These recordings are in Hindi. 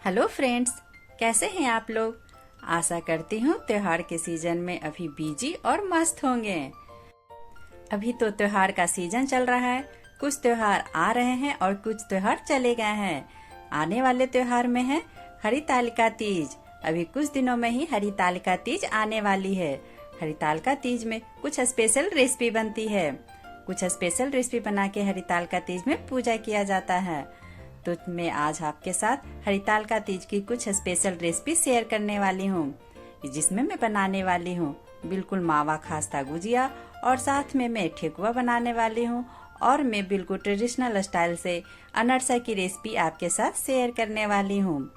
हेलो फ्रेंड्स, कैसे हैं आप लोग। आशा करती हूँ त्योहार के सीजन में अभी बिजी और मस्त होंगे। अभी तो त्योहार का सीजन चल रहा है। कुछ त्योहार आ रहे हैं और कुछ त्योहार चले गए हैं। आने वाले त्योहार में है हरितालिका तीज। अभी कुछ दिनों में ही हरितालिका तीज आने वाली है। हरितालिका तीज में कुछ स्पेशल रेसिपी बनती है। कुछ स्पेशल रेसिपी बना के हरितालिका तीज में पूजा किया जाता है। तो मैं आज आपके साथ हरितालिका तीज की कुछ स्पेशल रेसिपी शेयर करने वाली हूँ, जिसमें मैं बनाने वाली हूँ बिल्कुल मावा खास्ता गुजिया और साथ में मैं ठेकुआ बनाने वाली हूँ। और मैं बिल्कुल ट्रेडिशनल स्टाइल से अनरसा की रेसिपी आपके साथ शेयर करने वाली हूँ।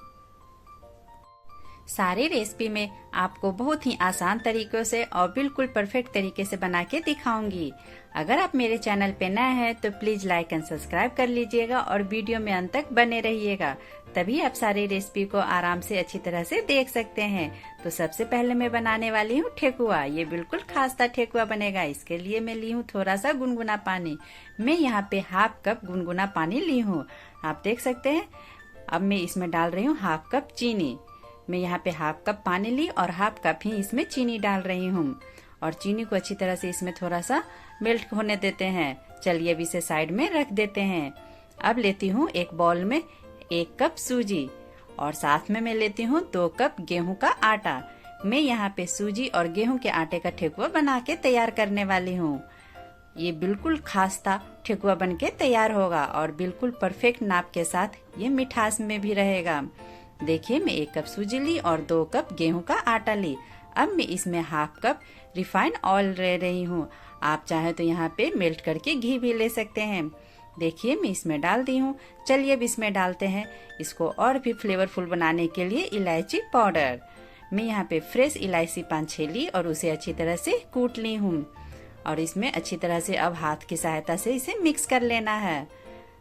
सारी रेसिपी में आपको बहुत ही आसान तरीकों से और बिल्कुल परफेक्ट तरीके से बना के दिखाऊंगी। अगर आप मेरे चैनल पे नए हैं तो प्लीज लाइक एंड सब्सक्राइब कर लीजिएगा और वीडियो में अंत तक बने रहिएगा, तभी आप सारी रेसिपी को आराम से अच्छी तरह से देख सकते हैं। तो सबसे पहले मैं बनाने वाली हूँ ठेकुआ। ये बिल्कुल खास्ता ठेकुआ बनेगा। इसके लिए मैं ली हूँ थोड़ा सा गुनगुना पानी। मैं यहाँ पे हाफ कप गुनगुना पानी ली हूँ, आप देख सकते हैं। अब मैं इसमें डाल रही हूँ हाफ कप चीनी। मैं यहाँ पे हाफ कप पानी ली और हाफ कप ही इसमें चीनी डाल रही हूँ। और चीनी को अच्छी तरह से इसमें थोड़ा सा मेल्ट होने देते हैं। चलिए अब इसे साइड में रख देते हैं। अब लेती हूँ एक बाउल में 1 कप सूजी और साथ में मैं लेती हूँ 2 कप गेहूं का आटा। मैं यहाँ पे सूजी और गेहूं के आटे का ठेकुआ बना के तैयार करने वाली हूँ। ये बिल्कुल खास्ता ठेकुआ बन के तैयार होगा और बिल्कुल परफेक्ट नाप के साथ ये मिठास में भी रहेगा। देखिए मैं 1 कप सूजी ली और 2 कप गेहूं का आटा ली। अब मैं इसमें हाफ कप रिफाइंड ऑयल ले रही हूँ। आप चाहे तो यहाँ पे मेल्ट करके घी भी ले सकते हैं। देखिए मैं इसमें डाल दी हूँ। चलिए अब इसमें डालते हैं इसको और भी फ्लेवरफुल बनाने के लिए इलायची पाउडर। मैं यहाँ पे फ्रेश इलायची 5-6 ली और उसे अच्छी तरह से कूट ली हूँ। और इसमें अच्छी तरह से अब हाथ की सहायता से इसे मिक्स कर लेना है।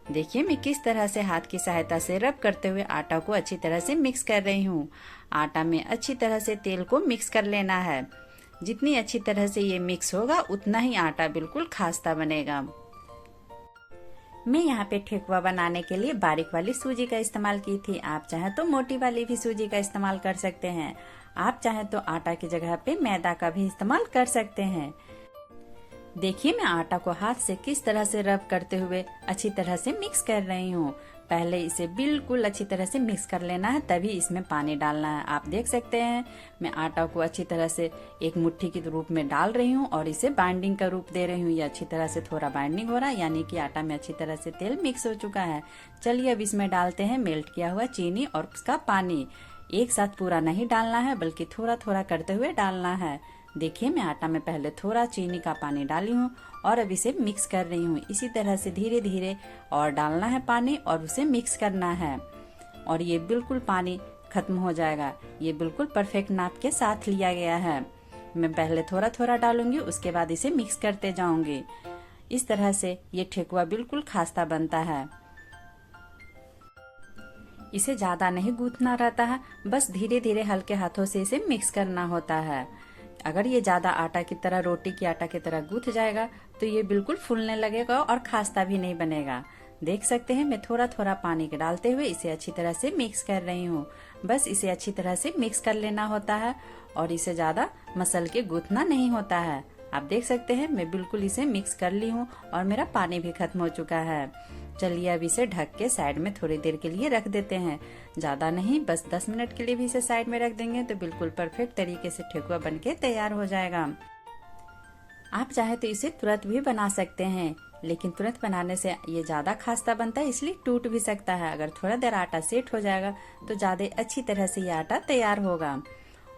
देखिए मैं किस तरह से हाथ की सहायता से रब करते हुए आटा को अच्छी तरह से मिक्स कर रही हूँ। आटा में अच्छी तरह से तेल को मिक्स कर लेना है। जितनी अच्छी तरह से ये मिक्स होगा उतना ही आटा बिल्कुल खास्ता बनेगा। मैं यहाँ पे ठेकुआ बनाने के लिए बारीक वाली सूजी का इस्तेमाल की थी। आप चाहे तो मोटी वाली भी सूजी का इस्तेमाल कर सकते हैं। आप चाहे तो आटा की जगह पे मैदा का भी इस्तेमाल कर सकते हैं। देखिए मैं आटा को हाथ से किस तरह से रब करते हुए अच्छी तरह से मिक्स कर रही हूँ। पहले इसे बिल्कुल अच्छी तरह से मिक्स कर लेना है, तभी इसमें पानी डालना है। आप देख सकते हैं मैं आटा को अच्छी तरह से एक मुट्ठी के रूप में डाल रही हूँ और इसे बाइंडिंग का रूप दे रही हूँ। ये अच्छी तरह से थोड़ा बाइंडिंग हो रहा है, यानी कि आटा में अच्छी तरह से तेल मिक्स हो चुका है। चलिए अब इसमें डालते हैं मेल्ट किया हुआ चीनी और उसका पानी। एक साथ पूरा नहीं डालना है, बल्कि थोड़ा थोड़ा करते हुए डालना है। देखिए मैं आटा में पहले थोड़ा चीनी का पानी डाली हूँ और अब इसे मिक्स कर रही हूँ। इसी तरह से धीरे धीरे और डालना है पानी और उसे मिक्स करना है। और ये बिल्कुल पानी खत्म हो जाएगा। ये बिल्कुल परफेक्ट नाप के साथ लिया गया है। मैं पहले थोड़ा थोड़ा डालूंगी, उसके बाद इसे मिक्स करते जाऊंगी। इस तरह से ये ठेकुआ बिल्कुल खास्ता बनता है। इसे ज्यादा नहीं गूंथना रहता है, बस धीरे धीरे हल्के हाथों से इसे मिक्स करना होता है। अगर ये ज्यादा आटा की तरह, रोटी की आटा की तरह गूंथ जाएगा तो ये बिल्कुल फूलने लगेगा और खास्ता भी नहीं बनेगा। देख सकते हैं मैं थोड़ा थोड़ा पानी के डालते हुए इसे अच्छी तरह से मिक्स कर रही हूँ। बस इसे अच्छी तरह से मिक्स कर लेना होता है और इसे ज्यादा मसल के गूंथना नहीं होता है। आप देख सकते हैं मैं बिल्कुल इसे मिक्स कर ली हूँ और मेरा पानी भी खत्म हो चुका है। चलिए अब इसे ढक के साइड में थोड़ी देर के लिए रख देते हैं। ज्यादा नहीं, बस 10 मिनट के लिए भी इसे साइड में रख देंगे तो बिल्कुल परफेक्ट तरीके से ठेकुआ बनके तैयार हो जाएगा। आप चाहे तो इसे तुरंत भी बना सकते हैं, लेकिन तुरंत बनाने से ये ज्यादा खास्ता बनता है, इसलिए टूट भी सकता है। अगर थोड़ा देर आटा सेट हो जाएगा तो ज्यादा अच्छी तरह से ये आटा तैयार होगा।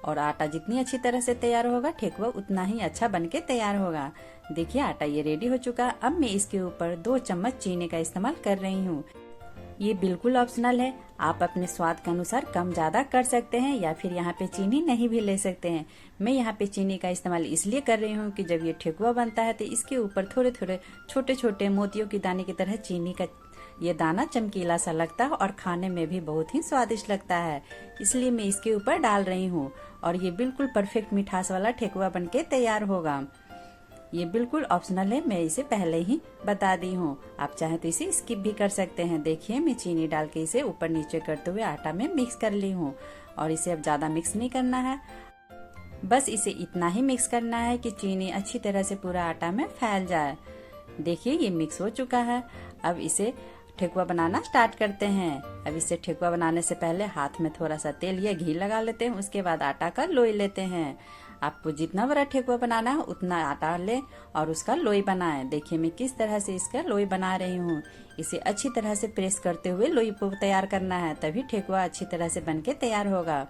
और आटा जितनी अच्छी तरह से तैयार होगा ठेकुआ उतना ही अच्छा बनके तैयार होगा। देखिए आटा ये रेडी हो चुका। अब मैं इसके ऊपर 2 चम्मच चीनी का इस्तेमाल कर रही हूँ। ये बिल्कुल ऑप्शनल है, आप अपने स्वाद के अनुसार कम ज्यादा कर सकते हैं या फिर यहाँ पे चीनी नहीं भी ले सकते हैं। मैं यहाँ पे चीनी का इस्तेमाल इसलिए कर रही हूँ कि जब ये ठेकुआ बनता है तो इसके ऊपर थोड़े थोड़े छोटे छोटे मोतियों की दाने की तरह चीनी का ये दाना चमकीला सा लगता है और खाने में भी बहुत ही स्वादिष्ट लगता है, इसलिए मैं इसके ऊपर डाल रही हूँ। और ये बिल्कुल परफेक्ट मिठास वाला ठेकुआ बनके तैयार होगा। ये बिल्कुल ऑप्शनल है, मैं इसे पहले ही बता दी हूँ। आप चाहे तो इसे स्किप भी कर सकते हैं। देखिए मैं चीनी डाल के इसे ऊपर नीचे करते हुए आटा में मिक्स कर ली हूँ। और इसे अब ज्यादा मिक्स नहीं करना है, बस इसे इतना ही मिक्स करना है कि चीनी अच्छी तरह से पूरा आटा में फैल जाए। देखिए ये मिक्स हो चुका है। अब इसे ठेकुआ बनाना स्टार्ट करते हैं। अब इसे ठेकुआ बनाने से पहले हाथ में थोड़ा सा तेल या घी लगा लेते हैं। उसके बाद आटा का लोई लेते हैं। आपको जितना बड़ा ठेकुआ बनाना है उतना आटा ले और उसका लोई बनाएं। देखिए मैं किस तरह से इसका लोई बना रही हूँ। इसे अच्छी तरह से प्रेस करते हुए लोई को तैयार करना है, तभी ठेकुआ अच्छी तरह से बनके तैयार होगा।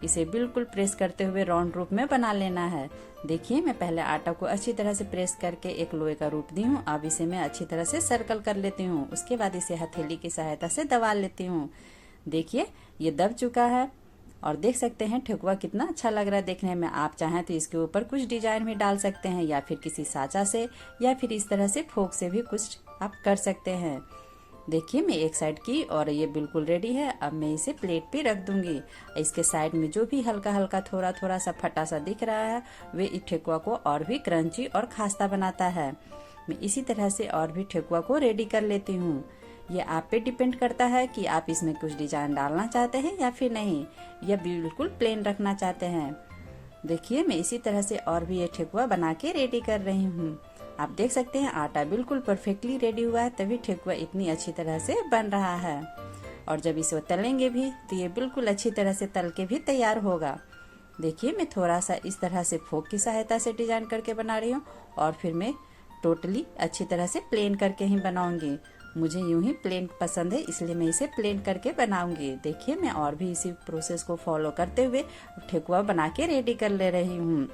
इसे बिल्कुल प्रेस करते हुए राउंड रूप में बना लेना है। देखिए मैं पहले आटा को अच्छी तरह से प्रेस करके एक लोहे का रूप दी हूँ। अब इसे मैं अच्छी तरह से सर्कल कर लेती हूँ। उसके बाद इसे हथेली की सहायता से दबा लेती हूँ। देखिए ये दब चुका है और देख सकते हैं ठेकुआ कितना अच्छा लग रहा है देखने में। आप चाहें तो इसके ऊपर कुछ डिजाइन भी डाल सकते हैं, या फिर किसी साँचा से या फिर इस तरह से फोक से भी कुछ आप कर सकते हैं। देखिए मैं एक साइड की और ये बिल्कुल रेडी है। अब मैं इसे प्लेट पे रख दूंगी। इसके साइड में जो भी हल्का हल्का थोड़ा थोड़ा सा फटा सा दिख रहा है वे इस ठेकुआ को और भी क्रंची और खास्ता बनाता है। मैं इसी तरह से और भी ठेकुआ को रेडी कर लेती हूँ। ये आप पे डिपेंड करता है कि आप इसमें कुछ डिजाइन डालना चाहते हैं या फिर नहीं, या बिल्कुल प्लेन रखना चाहते हैं। देखिए मैं इसी तरह से और भी ये ठेकुआ बना के रेडी कर रही हूँ। आप देख सकते हैं आटा बिल्कुल परफेक्टली रेडी हुआ है, तभी ठेकुआ इतनी अच्छी तरह से बन रहा है। और जब इसे तलेंगे भी तो ये बिल्कुल अच्छी तरह से तल के भी तैयार होगा। देखिए मैं थोड़ा सा इस तरह से फोक की सहायता से डिजाइन करके बना रही हूँ और फिर मैं टोटली अच्छी तरह से प्लेन करके ही बनाऊंगी। मुझे यूं ही प्लेन पसंद है, इसलिए मैं इसे प्लेन करके बनाऊंगी। देखिए मैं और भी इसी प्रोसेस को फॉलो करते हुए ठेकुआ बना के रेडी कर ले रही हूँ।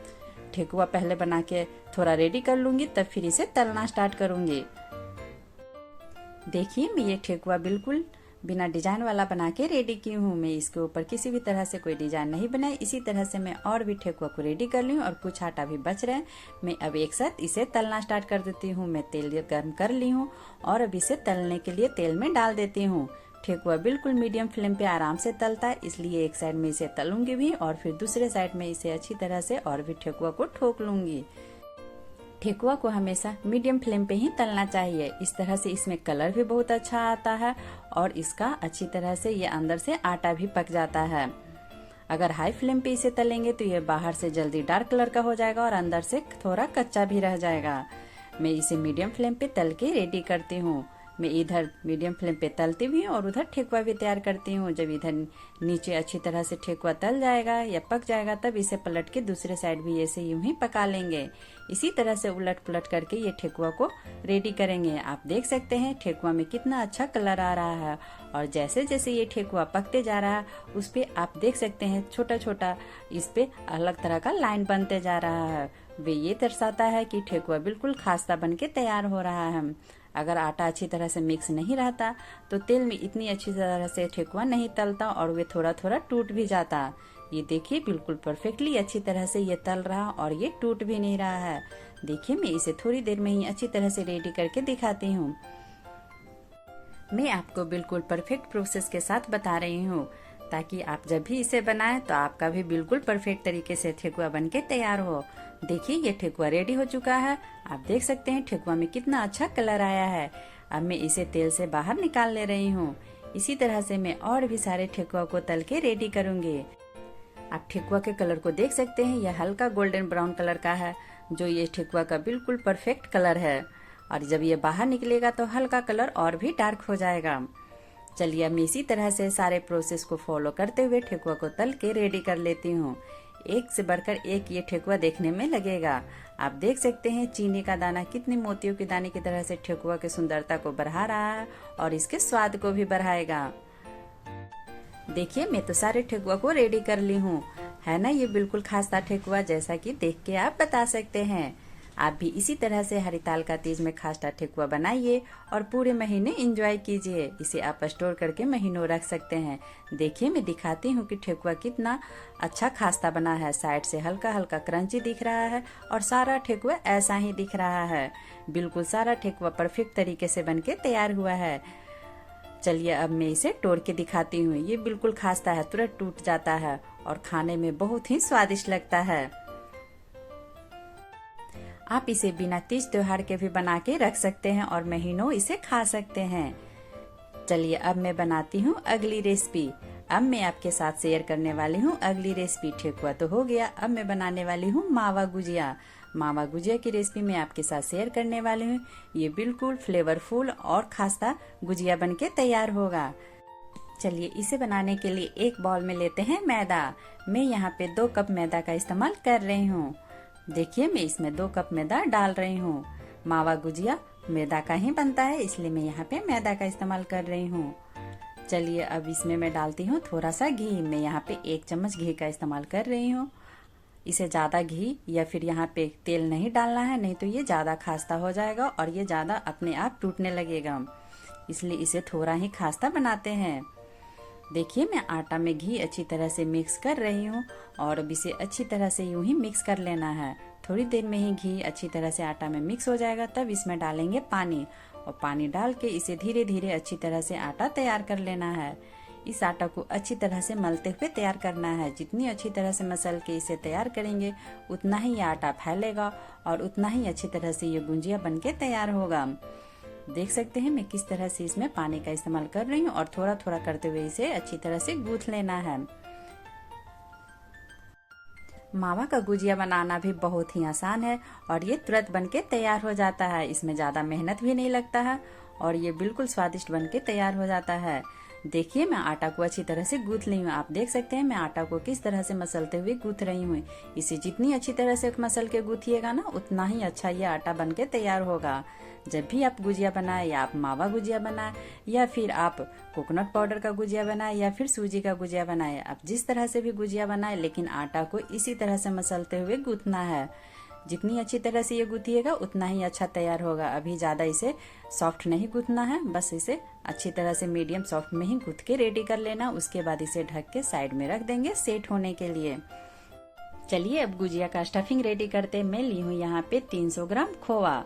ठेकुआ पहले बना के थोड़ा रेडी कर लूंगी, तब फिर इसे तलना स्टार्ट करूंगी। देखिए मैं ये ठेकुआ बिल्कुल बिना डिजाइन वाला बना के रेडी की हूँ। मैं इसके ऊपर किसी भी तरह से कोई डिजाइन नहीं बनाई। इसी तरह से मैं और भी ठेकुआ को रेडी कर ली हूँ और कुछ आटा भी बच रहा है। मैं अब एक साथ इसे तलना स्टार्ट कर देती हूँ। मैं तेल गर्म कर ली हूँ और अब इसे तलने के लिए तेल में डाल देती हूँ। ठेकुआ बिल्कुल मीडियम फ्लेम पे आराम से तलता है, इसलिए एक साइड में इसे तलूंगी भी और फिर दूसरे साइड में इसे अच्छी तरह से और भी ठेकुआ को ठोक लूंगी। ठेकुआ को हमेशा मीडियम फ्लेम पे ही तलना चाहिए। इस तरह से इसमें कलर भी बहुत अच्छा आता है और इसका अच्छी तरह से ये अंदर से आटा भी पक जाता है। अगर हाई फ्लेम पे इसे तलेंगे तो ये बाहर से जल्दी डार्क कलर का हो जाएगा और अंदर से थोड़ा कच्चा भी रह जाएगा। मैं इसे मीडियम फ्लेम पे तल के रेडी करती हूँ। मैं इधर मीडियम फ्लेम पे तलती भी हूँ और उधर ठेकुआ भी तैयार करती हूँ। जब इधर नीचे अच्छी तरह से ठेकुआ तल जाएगा या पक जाएगा तब इसे पलट के दूसरे साइड भी ऐसे यूं ही पका लेंगे। इसी तरह से उलट पुलट करके ये ठेकुआ को रेडी करेंगे। आप देख सकते हैं ठेकुआ में कितना अच्छा कलर आ रहा है और जैसे जैसे ये ठेकुआ पकते जा रहा है उस पे आप देख सकते हैं छोटा छोटा इस पे अलग तरह का लाइन बनते जा रहा है। वे ये दर्शाता है कि ठेकुआ बिल्कुल खास्ता बन के तैयार हो रहा है। अगर आटा अच्छी तरह से मिक्स नहीं रहता तो तेल में इतनी अच्छी तरह से ठेकुआ नहीं तलता और वे थोड़ा थोड़ा टूट भी जाता। ये देखिए बिल्कुल परफेक्टली अच्छी तरह से ये तल रहा और ये टूट भी नहीं रहा है। देखिए मैं इसे थोड़ी देर में ही अच्छी तरह से रेडी करके दिखाती हूँ। मैं आपको बिल्कुल परफेक्ट प्रोसेस के साथ बता रही हूँ ताकि आप जब भी इसे बनाएं तो आपका भी बिल्कुल परफेक्ट तरीके से ठेकुआ बन के तैयार हो। देखिए ये ठेकुआ रेडी हो चुका है। आप देख सकते हैं ठेकुआ में कितना अच्छा कलर आया है। अब मैं इसे तेल से बाहर निकाल ले रही हूँ। इसी तरह से मैं और भी सारे ठेकुआ को तल के रेडी करूंगी। आप ठेकुआ के कलर को देख सकते हैं, यह हल्का गोल्डन ब्राउन कलर का है, जो ये ठेकुआ का बिल्कुल परफेक्ट कलर है। और जब ये बाहर निकलेगा तो हल्का कलर और भी डार्क हो जाएगा। चलिए अब मैं इसी तरह से सारे प्रोसेस को फॉलो करते हुए ठेकुआ को तल के रेडी कर लेती हूँ। एक से बढ़कर एक ये ठेकुआ देखने में लगेगा। आप देख सकते हैं चीनी का दाना कितने मोतियों के दाने की तरह से ठेकुआ की सुंदरता को बढ़ा रहा है और इसके स्वाद को भी बढ़ाएगा। देखिए मैं तो सारे ठेकुआ को रेडी कर ली हूँ, है ना ये बिल्कुल खास्ता ठेकुआ जैसा कि देख के आप बता सकते हैं। आप भी इसी तरह से हरिताल का तीज में खास्ता ठेकुआ बनाइए और पूरे महीने एंजॉय कीजिए। इसे आप स्टोर करके महीनों रख सकते हैं। देखिए मैं दिखाती हूँ कि ठेकुआ कितना अच्छा खास्ता बना है। साइड से हल्का हल्का क्रंची दिख रहा है और सारा ठेकुआ ऐसा ही दिख रहा है। बिल्कुल सारा ठेकुआ परफेक्ट तरीके से बनके तैयार हुआ है। चलिए अब मैं इसे तोड़ के दिखाती हूँ। ये बिल्कुल खास्ता है, तुरंत टूट जाता है और खाने में बहुत ही स्वादिष्ट लगता है। आप इसे बिना तीज त्योहार के भी बना के रख सकते हैं और महीनों इसे खा सकते हैं। चलिए अब मैं बनाती हूँ अगली रेसिपी। अब मैं आपके साथ शेयर करने वाली हूँ अगली रेसिपी। ठेकुआ तो हो गया, अब मैं बनाने वाली हूँ मावा गुजिया। मावा गुजिया की रेसिपी मैं आपके साथ शेयर करने वाली हूँ। ये बिल्कुल फ्लेवरफुल और खास्ता गुजिया बनके तैयार होगा। चलिए इसे बनाने के लिए एक बाउल में लेते हैं मैदा। मैं यहाँ पे 2 कप मैदा का इस्तेमाल कर रही हूँ। देखिए मैं इसमें 2 कप मैदा डाल रही हूँ। मावा गुजिया मैदा का ही बनता है, इसलिए मैं यहाँ पे मैदा का इस्तेमाल कर रही हूँ। चलिए अब इसमें मैं डालती हूँ थोड़ा सा घी। मैं यहाँ पे 1 चम्मच घी का इस्तेमाल कर रही हूँ। इसे ज्यादा घी या फिर यहाँ पे तेल नहीं डालना है, नहीं तो ये ज्यादा खास्ता हो जाएगा और ये ज्यादा अपने आप टूटने लगेगा, इसलिए इसे थोड़ा ही खास्ता बनाते हैं। देखिए मैं आटा में घी अच्छी तरह से मिक्स कर रही हूँ और अब इसे अच्छी तरह से यूं ही मिक्स कर लेना है। थोड़ी देर में ही घी अच्छी तरह से आटा में मिक्स हो जाएगा, तब इसमें डालेंगे पानी और पानी डाल के इसे धीरे धीरे अच्छी तरह से आटा तैयार कर लेना है। इस आटा को अच्छी तरह से मलते हुए तैयार करना है। जितनी अच्छी तरह से मसल के इसे तैयार करेंगे उतना ही ये आटा फैलेगा और उतना ही अच्छी तरह से ये गुंजिया बनके तैयार होगा। देख सकते हैं मैं किस तरह से इसमें पानी का इस्तेमाल कर रही हूँ और थोड़ा थोड़ा करते हुए इसे अच्छी तरह से गूंथ लेना है। मावा का गुजिया बनाना भी बहुत ही आसान है और ये तुरंत बनके तैयार हो जाता है। इसमें ज्यादा मेहनत भी नहीं लगता है और ये बिल्कुल स्वादिष्ट बनके तैयार हो जाता है। देखिए मैं आटा को अच्छी तरह से गूंथ ली हूँ। आप देख सकते हैं मैं आटा को किस तरह से मसलते हुए गूंथ रही हूँ। इसे जितनी अच्छी तरह से मसल के गूंथिएगा ना, उतना ही अच्छा ये आटा बनके तैयार होगा। जब भी आप गुजिया बनाए, या आप मावा गुजिया बनाए या फिर आप कोकोनट पाउडर का गुजिया बनाए या फिर सूजी का गुजिया बनाए, आप जिस तरह से भी गुजिया बनाए, लेकिन आटा को इसी तरह से मसलते हुए गूंथना है। जितनी अच्छी तरह से ये गूंथिएगा उतना ही अच्छा तैयार होगा। अभी ज्यादा इसे सॉफ्ट नहीं गूंथना है, बस इसे अच्छी तरह से मीडियम सॉफ्ट में ही गूंथ के रेडी कर लेना। उसके बाद इसे ढक के साइड में रख देंगे सेट होने के लिए। चलिए अब गुजिया का स्टफिंग रेडी करते। मैं ली हूँ यहाँ पे 300 ग्राम खोवा।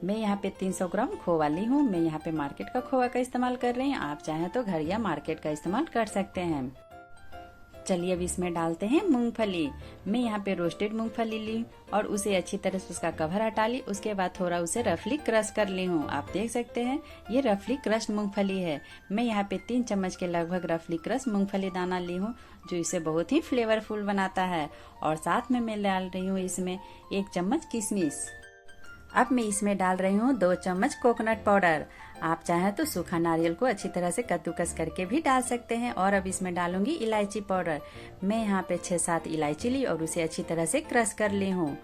मैं यहाँ पे 300 ग्राम खोवा ली हूँ। मैं यहाँ पे मार्केट का खोवा का इस्तेमाल कर रही हूँ। आप चाहें तो घर या मार्केट का इस्तेमाल कर सकते हैं। चलिए अब इसमें डालते हैं मूंगफली। मैं यहाँ पे रोस्टेड मूंगफली ली और उसे अच्छी तरह से उसका कवर हटा ली। उसके बाद थोड़ा उसे रफली क्रश कर ली हूँ। आप देख सकते हैं ये रफली क्रश मूंगफली है। मैं यहाँ पे 3 चम्मच के लगभग रफली क्रश मूंगफली दाना ली हूँ, जो इसे बहुत ही फ्लेवरफुल बनाता है। और साथ में मैं डाल रही हूँ इसमें 1 चम्मच किशमिश। अब मैं इसमें डाल रही हूँ 2 चम्मच कोकोनट पाउडर। आप चाहें तो सूखा नारियल को अच्छी तरह से कद्दूकस करके भी डाल सकते हैं। और अब इसमें डालूंगी इलायची पाउडर। मैं यहाँ पे 6-7 इलायची ली और उसे अच्छी तरह से क्रश कर ली हूँ।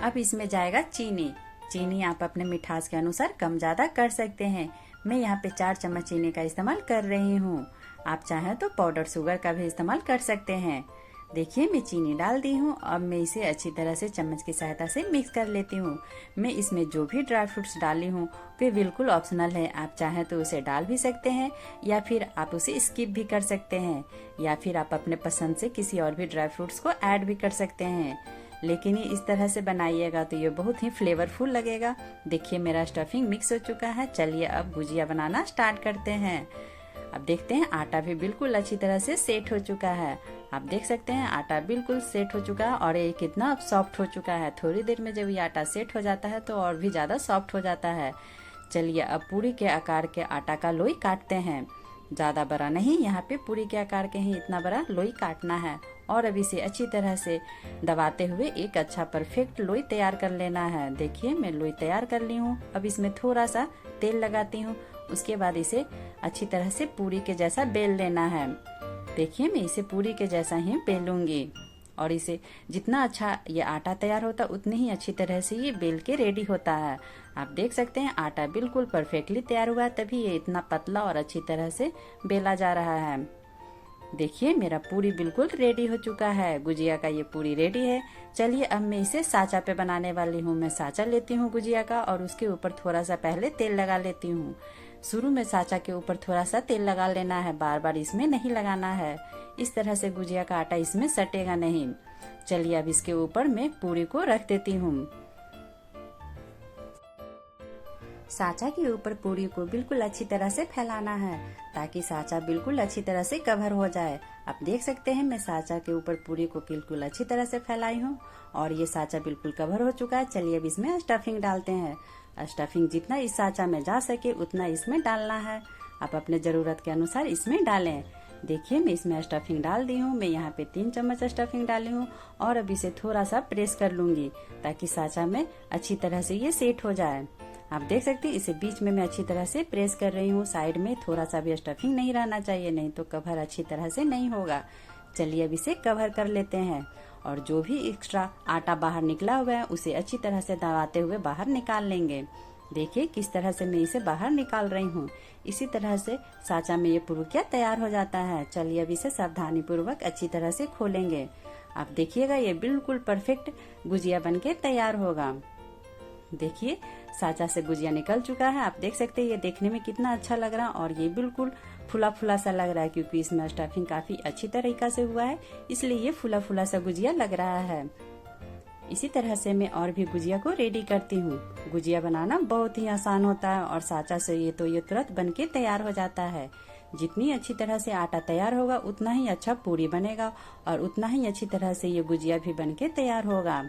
अब इसमें जाएगा चीनी। चीनी आप अपने मिठास के अनुसार कम ज्यादा कर सकते हैं। मैं यहाँ पे 4 चम्मच चीनी का इस्तेमाल कर रही हूँ। आप चाहें तो पाउडर शुगर का भी इस्तेमाल कर सकते हैं। देखिए मैं चीनी डाल दी हूँ। अब मैं इसे अच्छी तरह से चम्मच की सहायता से मिक्स कर लेती हूँ। मैं इसमें जो भी ड्राई फ्रूट्स डाली हूँ वे बिल्कुल ऑप्शनल है। आप चाहें तो उसे डाल भी सकते हैं या फिर आप उसे स्किप भी कर सकते हैं, या फिर आप अपने पसंद से किसी और भी ड्राई फ्रूट्स को ऐड भी कर सकते हैं। लेकिन ये इस तरह से बनाइएगा तो ये बहुत ही फ्लेवरफुल लगेगा। देखिए मेरा स्टफिंग मिक्स हो चुका है। चलिए अब गुजिया बनाना स्टार्ट करते हैं। अब देखते हैं आटा भी बिल्कुल अच्छी तरह से सेट हो चुका है। आप देख सकते हैं आटा बिल्कुल सेट हो चुका है और ये कितना अब सॉफ्ट हो चुका है। थोड़ी देर में जब ये आटा सेट हो जाता है तो और भी ज्यादा सॉफ्ट हो जाता है। चलिए अब पूरी के आकार के आटा का लोई काटते हैं। ज्यादा बड़ा नहीं, यहाँ पे पूरी के आकार के ही इतना बड़ा लोई काटना है। और अब इसे अच्छी तरह से दबाते हुए एक अच्छा परफेक्ट लोई तैयार कर लेना है। देखिए मैं लोई तैयार कर ली हूँ। अब इसमें थोड़ा सा तेल लगाती हूँ। उसके बाद इसे अच्छी तरह से पूरी के जैसा बेल लेना है। देखिए मैं इसे पूरी के जैसा ही बेलूंगी और इसे जितना अच्छा ये आटा तैयार होता उतनी ही अच्छी तरह से ये बेल के रेडी होता है। आप देख सकते हैं आटा बिल्कुल परफेक्टली तैयार हुआ, तभी ये इतना पतला और अच्छी तरह से बेला जा रहा है। देखिए मेरा पूरी बिल्कुल रेडी हो चुका है। गुजिया का ये पूरी रेडी है। चलिए अब मैं इसे साचा पे बनाने वाली हूँ। मैं साचा लेती हूँ गुजिया का और उसके ऊपर थोड़ा सा पहले तेल लगा लेती हूँ। शुरू में साचा के ऊपर थोड़ा सा तेल लगा लेना है, बार बार इसमें नहीं लगाना है। इस तरह से गुजिया का आटा इसमें सटेगा नहीं। चलिए अब इसके ऊपर मैं पूरी को रख देती हूँ। साँचा के ऊपर पूरी को बिल्कुल अच्छी तरह से फैलाना है ताकि साँचा बिल्कुल अच्छी तरह से कवर हो जाए। आप देख सकते हैं मैं साँचा के ऊपर पूरी को बिल्कुल अच्छी तरह से फैलाई हूँ और ये साँचा बिल्कुल कवर हो चुका है। चलिए अब इसमें स्टफिंग डालते हैं। स्टफिंग जितना इस साँचा में जा सके उतना इसमें डालना है। आप अपने जरूरत के अनुसार इसमें डालें। देखिए मैं इसमें स्टफिंग डाल दी हूँ। मैं यहाँ पे 3 चम्मच स्टफिंग डाली हूँ और अब इसे थोड़ा सा प्रेस कर लूंगी ताकि साँचा में अच्छी तरह से ये सेट हो जाए। आप देख सकते हैं इसे बीच में मैं अच्छी तरह से प्रेस कर रही हूँ। साइड में थोड़ा सा भी स्टफिंग नहीं रहना चाहिए, नहीं तो कवर अच्छी तरह से नहीं होगा। चलिए अब इसे कवर कर लेते हैं और जो भी एक्स्ट्रा आटा बाहर निकला हुआ है उसे अच्छी तरह से दबाते हुए बाहर निकाल लेंगे। देखिए किस तरह से मैं इसे बाहर निकाल रही हूँ। इसी तरह से साँचा में ये पुरुकिया तैयार हो जाता है। चलिए अब इसे सावधानी पूर्वक अच्छी तरह से खोलेंगे। आप देखिएगा ये बिल्कुल परफेक्ट गुजिया बनके तैयार होगा। देखिए साँचा से गुजिया निकल चुका है। आप देख सकते हैं ये देखने में कितना अच्छा लग रहा है और ये बिल्कुल फुला फुला सा लग रहा है क्योंकि इसमें स्टफिंग काफी अच्छी तरीका से हुआ है, इसलिए ये फुला फुला सा गुजिया लग रहा है। इसी तरह से मैं और भी गुजिया को रेडी करती हूँ। गुजिया बनाना बहुत ही आसान होता है और साँचा से ये तुरंत बनके तैयार हो जाता है। जितनी अच्छी तरह से आटा तैयार होगा उतना ही अच्छा पूरी बनेगा और उतना ही अच्छी तरह से ये गुजिया भी बनके तैयार होगा।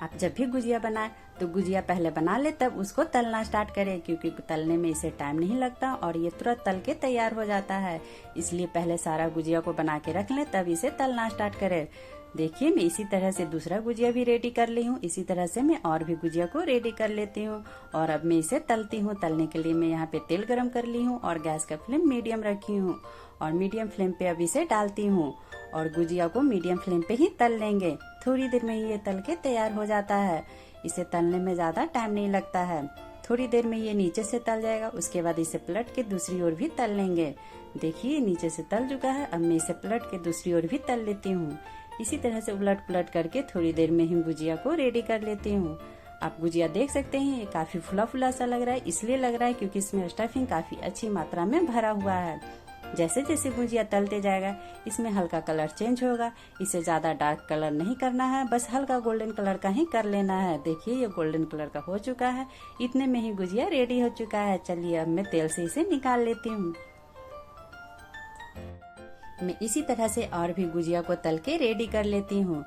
आप जब भी गुजिया बनाए तो गुजिया पहले बना ले तब उसको तलना स्टार्ट करें क्योंकि तलने में इसे टाइम नहीं लगता और ये तुरंत तल के तैयार हो जाता है। इसलिए पहले सारा गुजिया को बना के रख लें तब इसे तलना स्टार्ट करें। देखिए मैं इसी तरह से दूसरा गुजिया भी रेडी कर ली हूँ। इसी तरह से मैं और भी गुजिया को रेडी कर लेती हूँ और अब मैं इसे तलती हूँ। तलने के लिए मैं यहाँ पे तेल गरम कर ली हूँ और गैस का फ्लेम मीडियम रखी हूँ और मीडियम फ्लेम पे अब इसे डालती हूँ और गुजिया को मीडियम फ्लेम पे ही तल लेंगे। थोड़ी देर में ही ये तल के तैयार हो जाता है। इसे तलने में ज्यादा टाइम नहीं लगता है। थोड़ी देर में ये नीचे से तल जाएगा। उसके बाद इसे पलट के दूसरी ओर भी तल लेंगे। देखिए नीचे से तल चुका है। अब मैं इसे पलट के दूसरी ओर भी तल लेती हूँ। इसी तरह से उलट पलट करके थोड़ी देर में ही गुजिया को रेडी कर लेती हूँ। आप गुजिया देख सकते हैं ये काफी फुला फुला सा लग रहा है। इसलिए लग रहा है क्योंकि इसमें स्टफिंग काफी अच्छी मात्रा में भरा हुआ है। जैसे जैसे गुजिया तलते जाएगा इसमें हल्का कलर चेंज होगा। इसे ज्यादा डार्क कलर नहीं करना है, बस हल्का गोल्डन कलर का ही कर लेना है। देखिए ये गोल्डन कलर का हो चुका है। इतने में ही गुजिया रेडी हो चुका है। चलिए अब मैं तेल से इसे निकाल लेती हूँ। मैं इसी तरह से और भी गुजिया को तल के रेडी कर लेती हूँ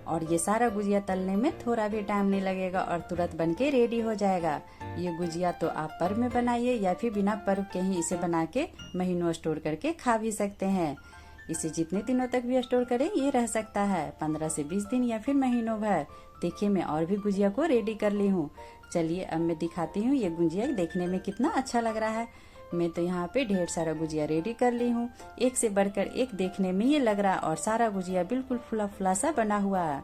और ये सारा गुजिया तलने में थोड़ा भी टाइम नहीं लगेगा और तुरंत बन के रेडी हो जाएगा। ये गुजिया तो आप पर्व में बनाइए या फिर बिना पर्व के ही इसे बना के महीनों स्टोर करके खा भी सकते हैं। इसे जितने दिनों तक भी स्टोर करें ये रह सकता है, 15 से 20 दिन या फिर महीनों भर। देखिए मैं और भी गुजिया को रेडी कर ली हूँ। चलिए अब मैं दिखाती हूँ ये गुजिया देखने में कितना अच्छा लग रहा है। मैं तो यहाँ पे ढेर सारा गुजिया रेडी कर ली हूँ। एक से बढ़कर एक देखने में ये लग रहा है और सारा गुजिया बिल्कुल फुला फुला सा बना हुआ है।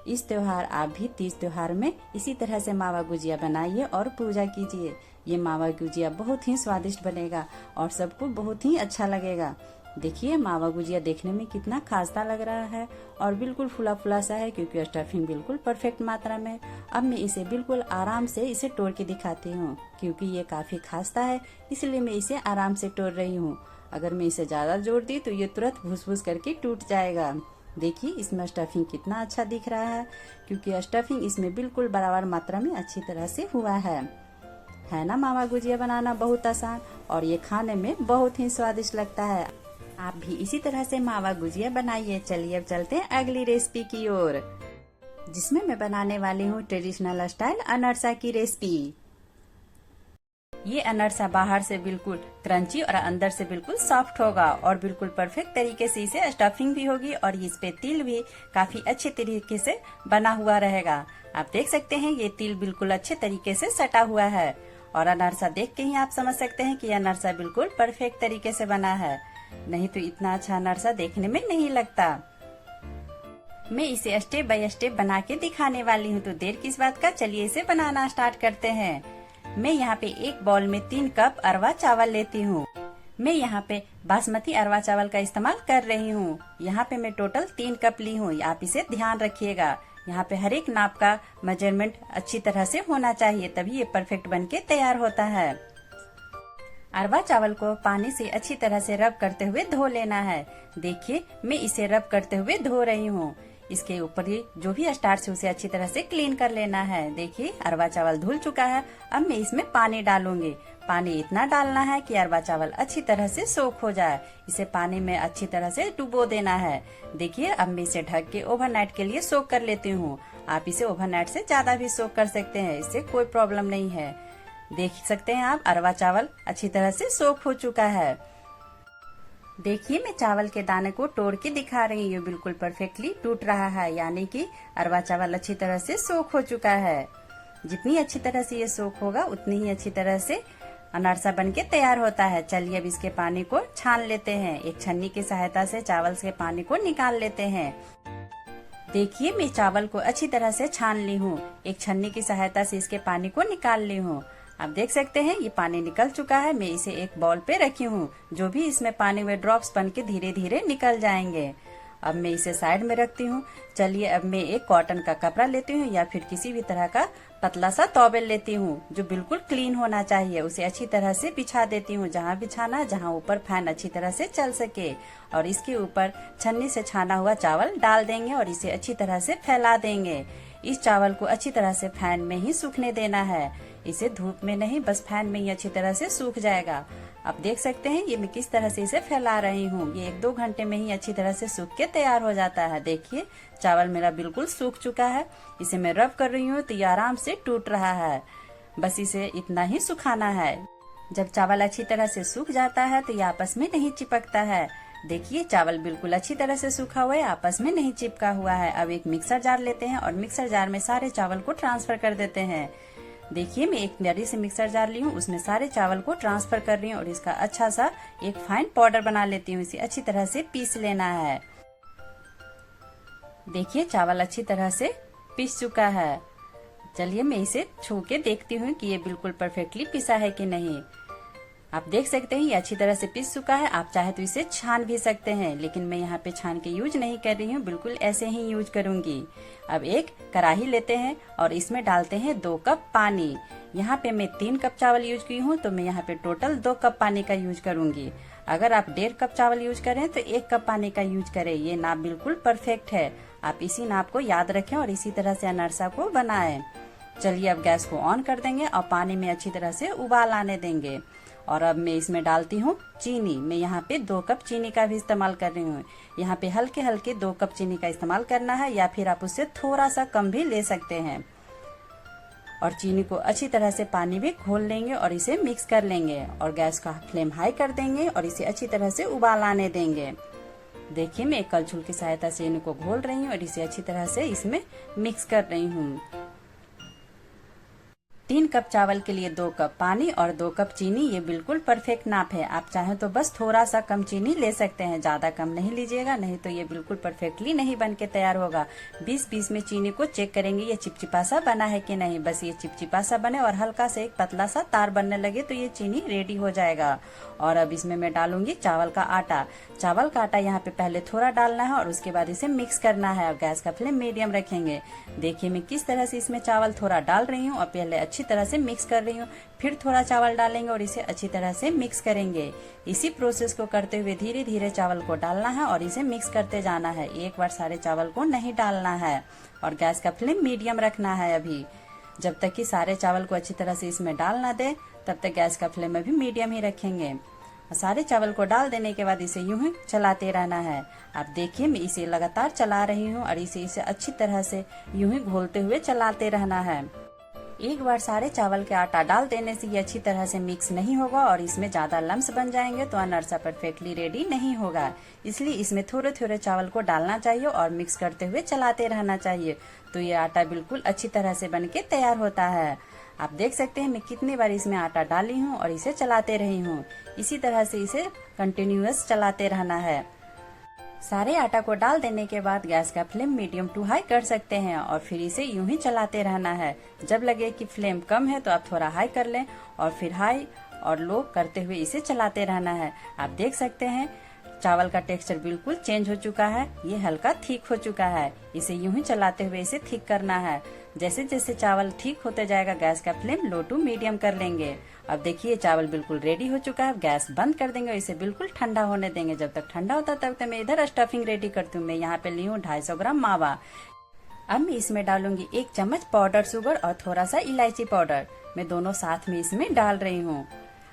इस त्योहार आप भी तीज त्योहार में इसी तरह से मावा गुजिया बनाइए और पूजा कीजिए। ये मावा गुजिया बहुत ही स्वादिष्ट बनेगा और सबको बहुत ही अच्छा लगेगा। देखिए मावा गुजिया देखने में कितना खास्ता लग रहा है और बिल्कुल फुला फुला सा है क्योंकि स्टफिंग बिल्कुल परफेक्ट मात्रा में। अब मैं इसे बिल्कुल आराम से इसे तोड़ के दिखाती हूँ क्योंकि ये काफी खास्ता है, इसलिए मैं इसे आराम से तोड़ रही हूँ। अगर मैं इसे ज्यादा जोर दी तो ये तुरंत भूस भूस करके टूट जाएगा। देखिए इसमें स्टफिंग कितना अच्छा दिख रहा है क्योंकि स्टफिंग इसमें बिल्कुल बराबर मात्रा में अच्छी तरह से हुआ है ना। मावा गुजिया बनाना बहुत आसान और ये खाने में बहुत ही स्वादिष्ट लगता है। आप भी इसी तरह से मावा गुजिया बनाइए। चलिए अब चलते हैं अगली रेसिपी की ओर, जिसमें मैं बनाने वाली हूँ ट्रेडिशनल स्टाइल अनरसा की रेसिपी। ये अनरसा बाहर से बिल्कुल क्रंची और अंदर से बिल्कुल सॉफ्ट होगा और बिल्कुल परफेक्ट तरीके से इसे स्टफिंग भी होगी और इस पे तिल भी काफी अच्छे तरीके से बना हुआ रहेगा। आप देख सकते हैं ये तिल बिल्कुल अच्छे तरीके से सटा हुआ है और अनरसा देख के ही आप समझ सकते हैं कि अनरसा बिल्कुल परफेक्ट तरीके से बना है, नहीं तो इतना अच्छा अनरसा देखने में नहीं लगता। मैं इसे स्टेप बाय स्टेप बना के दिखाने वाली हूँ, तो देर किस बात का, चलिए इसे बनाना स्टार्ट करते हैं। मैं यहाँ पे एक बाउल में 3 कप अरवा चावल लेती हूँ। मैं यहाँ पे बासमती अरवा चावल का इस्तेमाल कर रही हूँ। यहाँ पे मैं टोटल 3 कप ली हूँ। आप इसे ध्यान रखिएगा, यहाँ पे हर एक नाप का मेजरमेंट अच्छी तरह से होना चाहिए, तभी ये परफेक्ट बन के तैयार होता है। अरवा चावल को पानी से अच्छी तरह से रब करते हुए धो लेना है। देखिए मैं इसे रब करते हुए धो रही हूँ। इसके ऊपर ही जो भी स्टार्च है उसे अच्छी तरह से क्लीन कर लेना है। देखिए अरवा चावल धुल चुका है। अब मैं इसमें पानी डालूंगी। पानी इतना डालना है कि अरवा चावल अच्छी तरह से सोख हो जाए। इसे पानी में अच्छी तरह से डुबो देना है। देखिए अब मैं इसे ढक के ओवरनाइट के लिए सोख कर लेती हूँ। आप इसे ओवरनाइट से ज्यादा भी सोख कर सकते हैं, इससे कोई प्रॉब्लम नहीं है। देख सकते हैं आप अरवा चावल अच्छी तरह से सोख हो चुका है। देखिए मैं चावल के दाने को तोड़ के दिखा रही हूँ, ये बिल्कुल परफेक्टली टूट रहा है, यानी कि अरवा चावल अच्छी तरह से सोख हो चुका है। जितनी अच्छी तरह से ये सोख होगा उतनी ही अच्छी तरह से अनरसा बन के तैयार होता है। चलिए अब इसके पानी को छान लेते हैं। एक छन्नी की सहायता से चावल से पानी को निकाल लेते हैं। देखिए मैं चावल को अच्छी तरह से छान ली हूँ। एक छन्नी की सहायता से इसके पानी को निकाल ली हूँ। आप देख सकते हैं ये पानी निकल चुका है। मैं इसे एक बाउल पे रखी हूँ। जो भी इसमें पानी में ड्रॉप्स बन के धीरे धीरे निकल जाएंगे। अब मैं इसे साइड में रखती हूँ। चलिए अब मैं एक कॉटन का कपड़ा लेती हूँ या फिर किसी भी तरह का पतला सा टॉवेल लेती हूँ जो बिल्कुल क्लीन होना चाहिए। उसे अच्छी तरह से बिछा देती हूँ, जहाँ बिछाना, जहाँ ऊपर फैन अच्छी तरह से चल सके। और इसके ऊपर छन्नी से छाना हुआ चावल डाल देंगे और इसे अच्छी तरह से फैला देंगे। इस चावल को अच्छी तरह से फैन में ही सूखने देना है। इसे धूप में नहीं, बस फैन में ही अच्छी तरह से सूख जाएगा। आप देख सकते हैं ये मैं किस तरह से इसे फैला रही हूँ। ये 1-2 घंटे में ही अच्छी तरह से सूख के तैयार हो जाता है। देखिए चावल मेरा बिल्कुल सूख चुका है। इसे मैं रब कर रही हूँ तो ये आराम से टूट रहा है। बस इसे इतना ही सुखाना है। जब चावल अच्छी तरह से सूख जाता है तो ये आपस में नहीं चिपकता है। देखिए चावल बिल्कुल अच्छी तरह से सूखा हुआ है, आपस में नहीं चिपका हुआ है। अब एक मिक्सर जार लेते हैं और मिक्सर जार में सारे चावल को ट्रांसफर कर देते हैं। देखिए मैं एक बड़ी सी मिक्सर जार ली हूँ, उसमें सारे चावल को ट्रांसफर कर रही हूँ और इसका अच्छा सा एक फाइन पाउडर बना लेती हूँ। इसे अच्छी तरह से पीस लेना है। देखिए चावल अच्छी तरह से पीस चुका है। चलिए मैं इसे छू के देखती हूँ कि ये बिल्कुल परफेक्टली पिसा है कि नहीं। आप देख सकते हैं ये अच्छी तरह से पिस चुका है। आप चाहे तो इसे छान भी सकते हैं, लेकिन मैं यहाँ पे छान के यूज नहीं कर रही हूँ, बिल्कुल ऐसे ही यूज करूंगी। अब एक कढ़ाई लेते हैं और इसमें डालते हैं 2 कप पानी। यहाँ पे मैं 3 कप चावल यूज की हूँ तो मैं यहाँ पे टोटल 2 कप पानी का यूज करूंगी। अगर आप 1.5 कप चावल यूज करें तो 1 कप पानी का यूज करें। ये नाप बिल्कुल परफेक्ट है। आप इसी नाप को याद रखें और इसी तरह से अनरसा को बनाएं। चलिए अब गैस को ऑन कर देंगे और पानी में अच्छी तरह से उबाल आने देंगे। और अब मैं इसमें डालती हूँ चीनी। मैं यहाँ पे 2 कप चीनी का भी इस्तेमाल कर रही हूँ। यहाँ पे हल्के हल्के 2 कप चीनी का इस्तेमाल करना है, या फिर आप उससे थोड़ा सा कम भी ले सकते हैं। और चीनी को अच्छी तरह से पानी में घोल लेंगे और इसे मिक्स कर लेंगे और गैस का फ्लेम हाई कर देंगे और इसे अच्छी तरह से उबाल आने देंगे। देखिए मैं एक कलछुल की सहायता से इनको घोल रही हूँ और इसे अच्छी तरह से इसमें मिक्स कर रही हूँ। 3 कप चावल के लिए 2 कप पानी और 2 कप चीनी, ये बिल्कुल परफेक्ट नाप है। आप चाहें तो बस थोड़ा सा कम चीनी ले सकते हैं, ज्यादा कम नहीं लीजिएगा, नहीं तो ये बिल्कुल परफेक्टली नहीं बन के तैयार होगा। 20-20 में चीनी को चेक करेंगे ये चिपचिपा सा बना है कि नहीं। बस ये चिपचिपा सा बने और हल्का से एक पतला सा तार बनने लगे तो ये चीनी रेडी हो जाएगा। और अब इसमें मैं डालूंगी चावल का आटा। चावल का आटा यहाँ पे पहले थोड़ा डालना है और उसके बाद इसे मिक्स करना है और गैस का फ्लेम मीडियम रखेंगे। देखिए मैं किस तरह से इसमें चावल थोड़ा डाल रही हूँ और पहले अच्छी तरह से मिक्स कर रही हूँ। फिर थोड़ा चावल डालेंगे और इसे अच्छी तरह से मिक्स करेंगे। इसी प्रोसेस को करते हुए धीरे धीरे चावल को डालना है और इसे मिक्स करते जाना है। एक बार सारे चावल को नहीं डालना है और गैस का फ्लेम मीडियम रखना है। अभी जब तक कि सारे चावल को अच्छी तरह से इसमें डाल ना दे तब तक गैस का फ्लेम अभी मीडियम ही रखेंगे। सारे चावल को डाल देने के बाद इसे यूं ही चलाते रहना है। आप देखिए मैं इसे लगातार चला रही हूँ और इसे अच्छी तरह से यूं ही घोलते हुए चलाते रहना है। एक बार सारे चावल के आटा डाल देने से ये अच्छी तरह से मिक्स नहीं होगा और इसमें ज्यादा लम्स बन जाएंगे तो अनरसा परफेक्टली रेडी नहीं होगा। इसलिए इसमें थोड़े थोड़े चावल को डालना चाहिए और मिक्स करते हुए चलाते रहना चाहिए, तो ये आटा बिल्कुल अच्छी तरह से बन के तैयार होता है। आप देख सकते हैं मैं कितनी बार इसमें आटा डाली हूँ और इसे चलाते रही हूँ। इसी तरह से इसे कंटिन्यूअस चलाते रहना है। सारे आटा को डाल देने के बाद गैस का फ्लेम मीडियम टू हाई कर सकते हैं और फिर इसे यूं ही चलाते रहना है। जब लगे कि फ्लेम कम है तो आप थोड़ा हाई कर लें और फिर हाई और लो करते हुए इसे चलाते रहना है। आप देख सकते हैं चावल का टेक्सचर बिल्कुल चेंज हो चुका है, ये हल्का ठीक हो चुका है। इसे यूं ही चलाते हुए इसे ठीक करना है। जैसे जैसे चावल ठीक होते जाएगा गैस का फ्लेम लो टू मीडियम कर लेंगे अब देखिए चावल बिल्कुल रेडी हो चुका है। गैस बंद कर देंगे और इसे बिल्कुल ठंडा होने देंगे। जब तक ठंडा होता है तब तक मैं इधर स्टफिंग रेडी करती हूँ। मैं यहाँ पे ली हूँ 250 ग्राम मावा। अब मैं इसमें डालूंगी 1 चम्मच पाउडर शुगर और थोड़ा सा इलायची पाउडर। मैं दोनों साथ में इसमें डाल रही हूँ।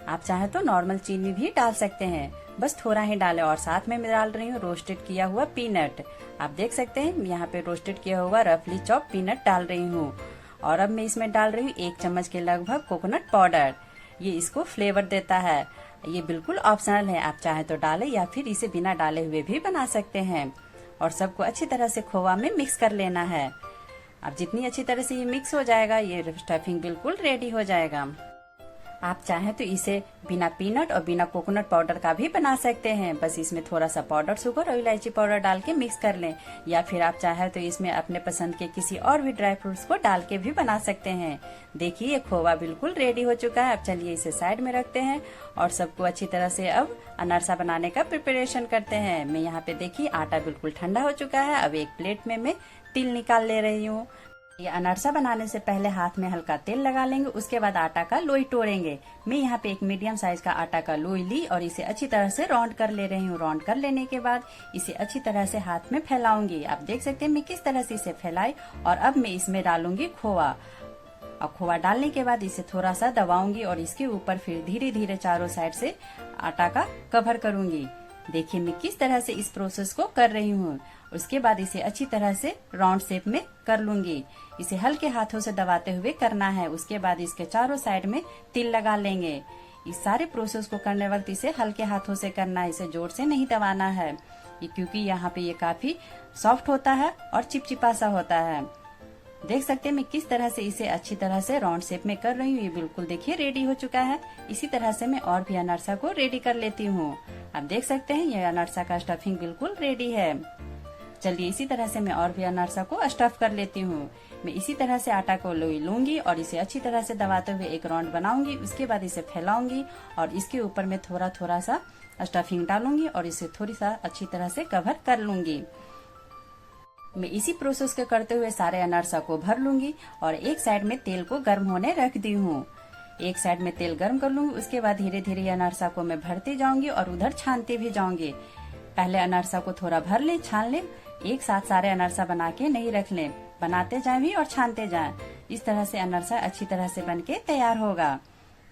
आप चाहे तो नॉर्मल चीनी भी डाल सकते हैं, बस थोड़ा ही डालें। और साथ में मैं डाल रही हूँ रोस्टेड किया हुआ पीनट। आप देख सकते हैं यहाँ पे रोस्टेड किया हुआ रफली चॉप पीनट डाल रही हूँ। और अब मैं इसमें डाल रही हूँ 1 चम्मच के लगभग कोकोनट पाउडर। ये इसको फ्लेवर देता है। ये बिल्कुल ऑप्शनल है, आप चाहे तो डालें या फिर इसे बिना डाले हुए भी बना सकते हैं। और सबको अच्छी तरह से खोवा में मिक्स कर लेना है। अब जितनी अच्छी तरह से ये मिक्स हो जाएगा, ये स्टफिंग बिल्कुल रेडी हो जाएगा। आप चाहें तो इसे बिना पीनट और बिना कोकोनट पाउडर का भी बना सकते हैं, बस इसमें थोड़ा सा पाउडर शुगर और इलायची पाउडर डाल के मिक्स कर लें। या फिर आप चाहें तो इसमें अपने पसंद के किसी और भी ड्राई फ्रूट्स को डाल के भी बना सकते हैं। देखिए ये खोवा बिल्कुल रेडी हो चुका है। अब चलिए इसे साइड में रखते हैं और सबको अच्छी तरह से अब अनारसा बनाने का प्रिपरेशन करते हैं। मैं यहाँ पे देखिए आटा बिल्कुल ठंडा हो चुका है। अब एक प्लेट में मैं तिल निकाल ले रही हूँ। ये अनारसा बनाने से पहले हाथ में हल्का तेल लगा लेंगे, उसके बाद आटा का लोई तोड़ेंगे। मैं यहाँ पे एक मीडियम साइज का आटा का लोई ली और इसे अच्छी तरह से राउंड कर ले रही हूँ। राउंड कर लेने के बाद इसे अच्छी तरह से हाथ में फैलाऊंगी। आप देख सकते हैं मैं किस तरह से इसे फैलाई। और अब मैं इसमें डालूंगी खोवा। और खोवा डालने के बाद इसे थोड़ा सा दबाऊंगी और इसके ऊपर फिर धीरे धीरे चारों साइड से आटा का कवर करूंगी। देखिए मैं किस तरह से इस प्रोसेस को कर रही हूँ। उसके बाद इसे अच्छी तरह से राउंड शेप में कर लूंगी। इसे हल्के हाथों से दबाते हुए करना है। उसके बाद इसके चारों साइड में तिल लगा लेंगे। इस सारे प्रोसेस को करने वक्त इसे हल्के हाथों से करना है, इसे जोर से नहीं दबाना है, क्योंकि यहाँ पे ये काफी सॉफ्ट होता है और चिपचिपा सा होता है। देख सकते हैं मैं किस तरह से इसे अच्छी तरह से राउंड शेप में कर रही हूँ। ये बिल्कुल देखिए रेडी हो चुका है। इसी तरह से मैं और भी अनारसा को रेडी कर लेती हूँ। आप देख सकते हैं ये अनारसा का स्टफिंग बिल्कुल रेडी है। चलिए इसी तरह से मैं और भी अनारसा को स्टफ कर लेती हूँ। मैं इसी तरह से आटा को लोई लूंगी और इसे अच्छी तरह से दबाते हुए एक राउंड बनाऊंगी। उसके बाद इसे फैलाऊंगी और इसके ऊपर मैं थोड़ा थोड़ा सा स्टफिंग डालूंगी और इसे थोड़ी सा अच्छी तरह से कवर कर लूंगी। मैं इसी प्रोसेस के करते हुए सारे अनारसा को भर लूंगी और एक साइड में तेल को गर्म होने रख दी हूँ। एक साइड में तेल गर्म कर लूंगी। उसके बाद धीरे धीरे अनारसा को मैं भरती जाऊंगी और उधर छानती भी जाऊंगी। पहले अनारसा को थोड़ा भर लें, छान लें। एक साथ सारे अनारसा बना के नहीं रख लें, बनाते जाएं भी और छानते जाएं। इस तरह से अनारसा अच्छी तरह से बन के तैयार होगा।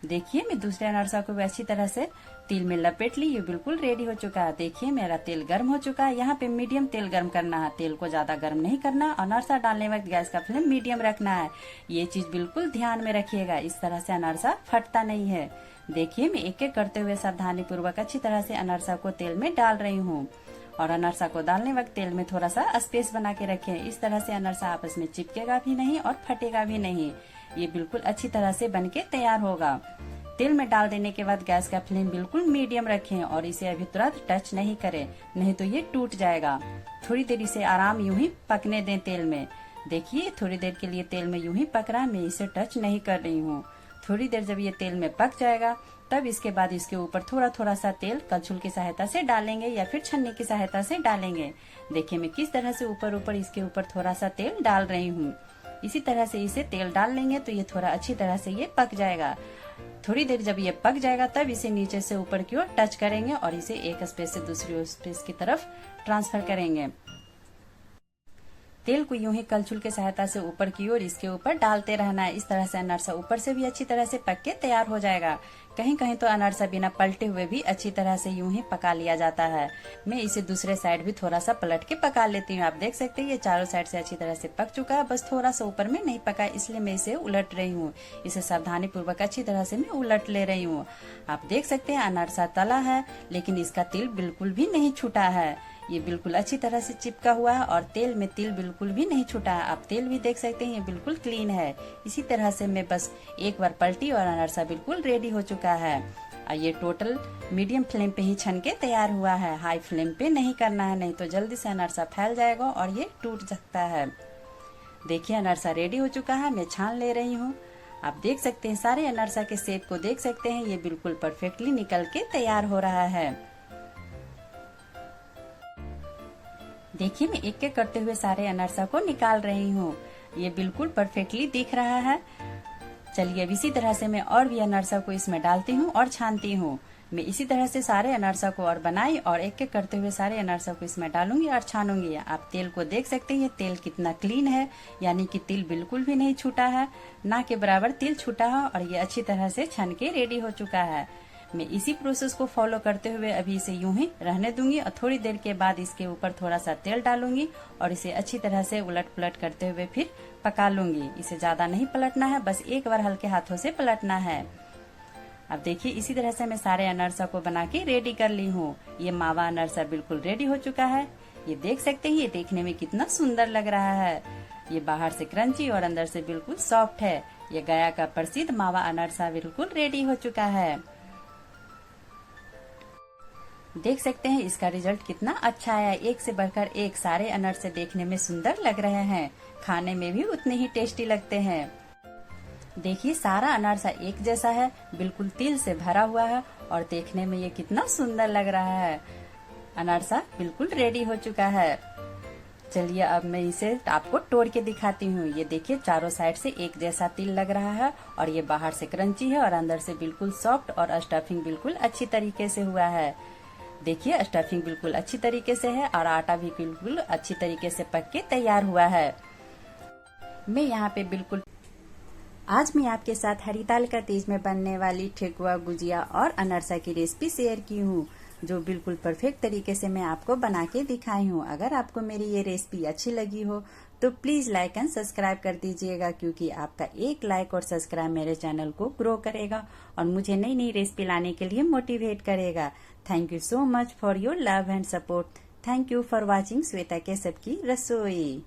देखिए मैं दूसरे अनारसा को भी अच्छी तरह से तेल में लपेट ली। ये बिल्कुल रेडी हो चुका है। देखिए मेरा तेल गर्म हो चुका है। यहाँ पे मीडियम तेल गर्म करना है, तेल को ज्यादा गर्म नहीं करना। अनारसा डालने वक्त गैस का फ्लेम मीडियम रखना है। ये चीज बिल्कुल ध्यान में रखिएगा, इस तरह से अनारसा फटता नहीं है। देखिए मैं एक एक करते हुए सावधानी पूर्वक अच्छी तरह से अनारसा को तेल में डाल रही हूँ। और अनारसा को डालने वक्त तेल में थोड़ा सा स्पेस बना के रखें। इस तरह से अनारसा आपस में चिपकेगा भी नहीं और फटेगा भी नहीं। ये बिल्कुल अच्छी तरह से बन के तैयार होगा। तेल में डाल देने के बाद गैस का फ्लेम बिल्कुल मीडियम रखें और इसे अभी तुरंत टच नहीं करें, नहीं तो ये टूट जाएगा। थोड़ी देर इसे आराम यूं ही पकने दें तेल में। देखिए थोड़ी देर के लिए तेल में यूं ही पक रहा है, मैं इसे टच नहीं कर रही हूँ। थोड़ी देर जब ये तेल में पक जाएगा तब इसके बाद इसके ऊपर थोड़ा थोड़ा सा तेल कलछुल की सहायता से डालेंगे या फिर छन्नी की सहायता से डालेंगे। देखिए मैं किस तरह से ऊपर ऊपर इसके ऊपर थोड़ा सा तेल डाल रही हूँ। इसी तरह से इसे तेल डाल लेंगे तो ये थोड़ा अच्छी तरह से ये पक जाएगा। थोड़ी देर जब ये पक जाएगा तब इसे नीचे से ऊपर की ओर टच करेंगे और इसे एक स्पेस से दूसरी स्पेस की तरफ ट्रांसफर करेंगे। तेल को यूं ही कलछुल के सहायता से ऊपर की ओर इसके ऊपर डालते रहना है। इस तरह से अनारसा ऊपर से भी अच्छी तरह से पक के तैयार हो जाएगा। कहीं कहीं तो अनारसा बिना पलटे हुए भी अच्छी तरह से यूं ही पका लिया जाता है। मैं इसे दूसरे साइड भी थोड़ा सा पलट के पका लेती हूँ। आप देख सकते हैं ये चारों साइड से अच्छी तरह से पक चुका है, बस थोड़ा सा ऊपर में नहीं पका, इसलिए मैं इसे उलट रही हूँ। इसे सावधानी पूर्वक अच्छी तरह से मैं उलट ले रही हूँ। आप देख सकते हैं अनारसा तला है लेकिन इसका तिल बिल्कुल भी नहीं छूटा है। ये बिल्कुल अच्छी तरह से चिपका हुआ है और तेल में तिल बिल्कुल भी नहीं छूटा है। आप तेल भी देख सकते हैं ये बिल्कुल क्लीन है। इसी तरह से मैं बस एक बार पलटी और अनारसा बिल्कुल रेडी हो चुका है। और ये टोटल मीडियम फ्लेम पे ही छन के तैयार हुआ है, हाई फ्लेम पे नहीं करना है, नहीं तो जल्दी से अनारसा फैल जाएगा और ये टूट सकता है। देखिए अनारसा रेडी हो चुका है, मैं छान ले रही हूँ। आप देख सकते हैं सारे अनारसा के शेप को देख सकते हैं, ये बिल्कुल परफेक्टली निकल के तैयार हो रहा है। देखिए मैं एक एक करते हुए सारे अनारसा को निकाल रही हूँ। ये बिल्कुल परफेक्टली दिख रहा है। चलिए अब इसी तरह से मैं और भी अनरसा को इसमें डालती हूँ और छानती हूँ। मैं इसी तरह से सारे अनरसा को और बनाई और एक एक करते हुए सारे अनरसा को इसमें डालूंगी और छानूंगी। आप तेल को देख सकते हैं, ये तेल कितना क्लीन है, यानी कि तिल बिल्कुल भी नहीं छूटा है, ना के बराबर तिल छूटा है और ये अच्छी तरह से छन के रेडी हो चुका है। मैं इसी प्रोसेस को फॉलो करते हुए अभी इसे यूं ही रहने दूंगी और थोड़ी देर के बाद इसके ऊपर थोड़ा सा तेल डालूंगी और इसे अच्छी तरह से उलट पुलट करते हुए फिर पका लूंगी। इसे ज्यादा नहीं पलटना है, बस एक बार हल्के हाथों से पलटना है। अब देखिए इसी तरह से मैं सारे अनरसा को बना के रेडी कर ली हूँ। ये मावा अनरसा बिल्कुल रेडी हो चुका है। ये देख सकते हैं, ये देखने में कितना सुंदर लग रहा है। ये बाहर से क्रंची और अंदर से बिल्कुल सॉफ्ट है। ये गया का प्रसिद्ध मावा अनरसा बिल्कुल रेडी हो चुका है। देख सकते हैं इसका रिजल्ट कितना अच्छा है। एक से बढ़कर एक सारे अनरसे देखने में सुंदर लग रहे हैं, खाने में भी उतने ही टेस्टी लगते हैं। देखिए सारा अनारसा एक जैसा है, बिल्कुल तिल से भरा हुआ है और देखने में ये कितना सुंदर लग रहा है। अनारसा बिल्कुल रेडी हो चुका है। चलिए अब मैं इसे आपको तोड़ के दिखाती हूँ। ये देखिए चारों साइड से एक जैसा तिल लग रहा है और ये बाहर से क्रंची है और अंदर से बिल्कुल सॉफ्ट और स्टफिंग बिल्कुल अच्छी तरीके से हुआ है। देखिए स्टफिंग बिल्कुल अच्छी तरीके से है और आटा भी बिल्कुल अच्छी तरीके से पक के तैयार हुआ है। मैं यहाँ पे बिल्कुल आज मैं आपके साथ हरितालिका तीज में बनने वाली ठेकुआ, गुजिया और अनरसा की रेसिपी शेयर की हूँ, जो बिल्कुल परफेक्ट तरीके से मैं आपको बना के दिखाई हूँ। अगर आपको मेरी ये रेसिपी अच्छी लगी हो तो प्लीज लाइक एंड सब्सक्राइब कर दीजिएगा, क्योंकि आपका एक लाइक और सब्सक्राइब मेरे चैनल को ग्रो करेगा और मुझे नई नई रेसिपी लाने के लिए मोटिवेट करेगा। Thank you so much for your love and support. Thank you for watching Shweta Keshav की रसोई।